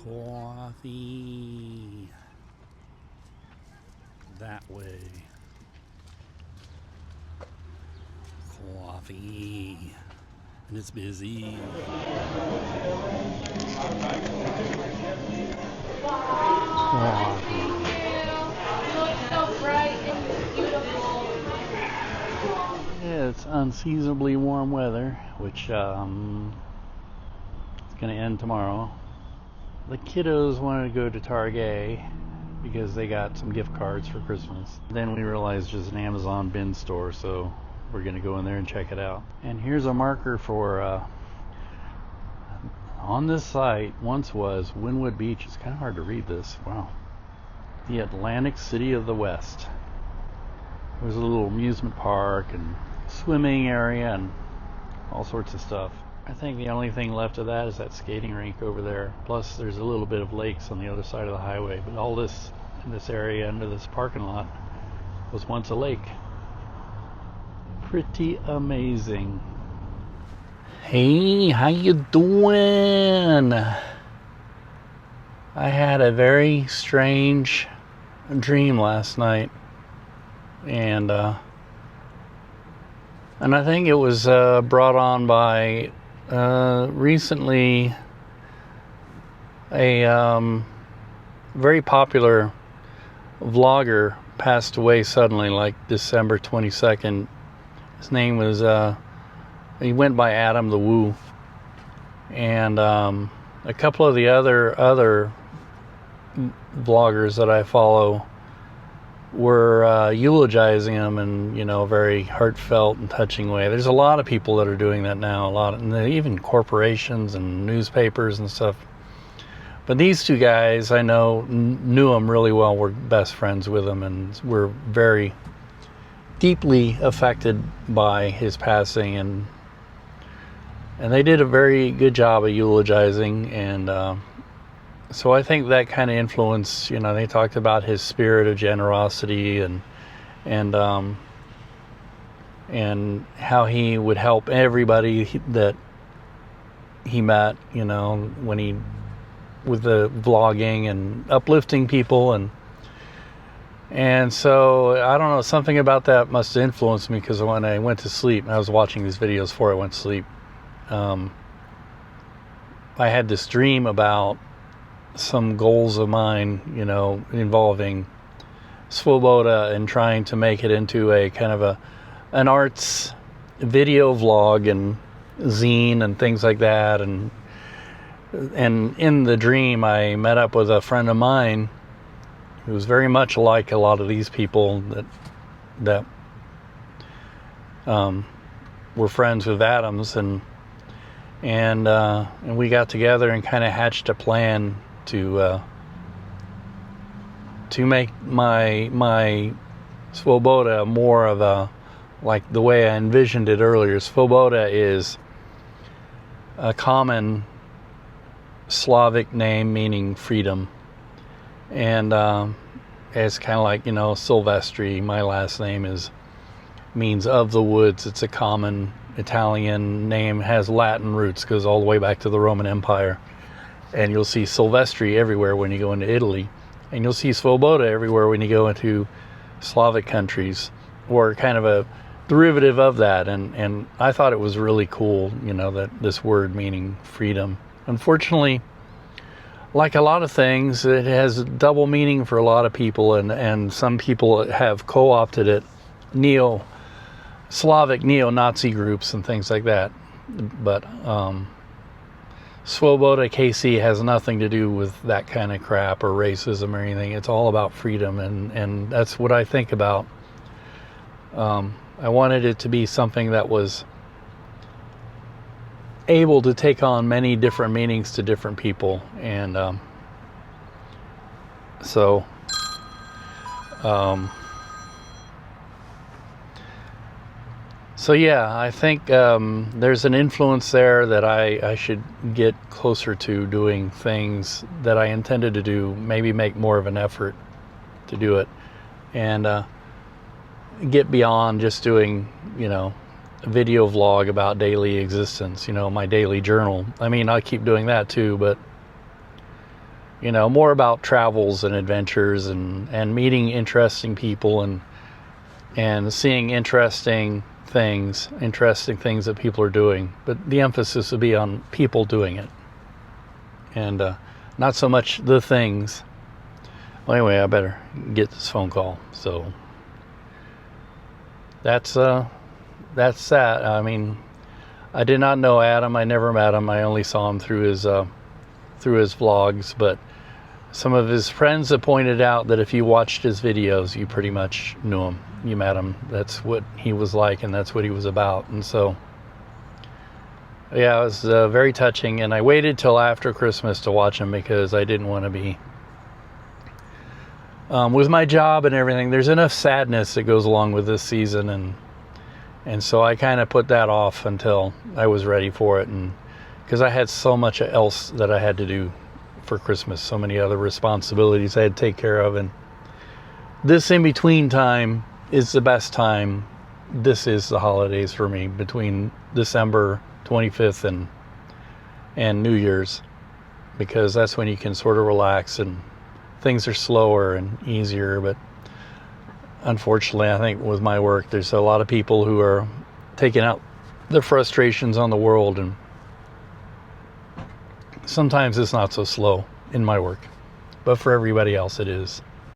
Coffee. That way. Coffee. And it's busy. Coffee. You look so bright and beautiful. Yeah, it's unseasonably warm weather, which it's going to end tomorrow. The kiddos wanted to go to Target because they got some gift cards for Christmas. Then we realized it's an Amazon bin store, so we're going to go in there and check it out. And here's a marker for on this site once was Wynwood Beach. It's kind of hard to read this. Wow. The Atlantic City of the West. There's a little amusement park and swimming area and all sorts of stuff. I think the only thing left of that is that skating rink over there. Plus there's a little bit of lakes on the other side of the highway. But all this in this area under this parking lot was once a lake. Pretty amazing. Hey, how you doing? I had a very strange dream last night. And I think it was brought on by recently a very popular vlogger passed away suddenly, like December 22nd. His name was, he went by Adam the Woo. And a couple of the other vloggers that I follow were eulogizing him in, you know, a very heartfelt and touching way. There's a lot of people that are doing that now, and even corporations and newspapers and stuff. But these two guys, I knew them really well, were best friends with him, and were very deeply affected by his passing, and they did a very good job of eulogizing, and so I think that kind of influenced, you know, they talked about his spirit of generosity and how he would help everybody that he met, you know, with the vlogging and uplifting people, and so I don't know, something about that must have influenced me, because when I went to sleep, I was watching these videos before I went to sleep. I had this dream about some goals of mine, you know, involving Svoboda and trying to make it into a kind of an arts video vlog and zine and things like that. And in the dream, I met up with a friend of mine who was very much like a lot of these people that were friends with Adams, and we got together and kind of hatched a plan to make my Svoboda more of a, like the way I envisioned it earlier. Svoboda is a common Slavic name meaning freedom, and it's kind of like, you know, Silvestri. My last name means of the woods. It's a common Italian name, has Latin roots, goes all the way back to the Roman Empire. And you'll see Silvestri everywhere when you go into Italy, and you'll see Svoboda everywhere when you go into Slavic countries, or kind of a derivative of that. And I thought it was really cool, you know, that this word meaning freedom. Unfortunately, like a lot of things, it has double meaning for a lot of people, and some people have co-opted it, Slavic neo-Nazi groups and things like that. But Svoboda KC has nothing to do with that kind of crap or racism or anything. It's all about freedom, and that's what I think about. I wanted it to be something that was able to take on many different meanings to different people, and So yeah, I think there's an influence there that I should get closer to doing things that I intended to do, maybe make more of an effort to do it, and get beyond just doing, you know, a video vlog about daily existence, you know, my daily journal. I mean, I keep doing that too, but more about travels and adventures and meeting interesting people and seeing interesting things that people are doing. But the emphasis would be on people doing it, and not so much the things. Well, anyway, I better get this phone call. So that's that. I mean, I did not know Adam. I never met him. I only saw him through his vlogs. But some of his friends have pointed out that if you watched his videos, you pretty much knew him. You met him. That's what he was like, and that's what he was about. And so, yeah, it was very touching. And I waited till after Christmas to watch him because I didn't want to be with my job and everything. There's enough sadness that goes along with this season, and so I kind of put that off until I was ready for it, and because I had so much else that I had to do for Christmas, so many other responsibilities I had to take care of, and this in-between time is the best time. This is the holidays for me, between December 25th and New Year's, because that's when you can sort of relax and things are slower and easier. But unfortunately, I think with my work, there's a lot of people who are taking out their frustrations on the world, and sometimes it's not so slow in my work, but for everybody else it is.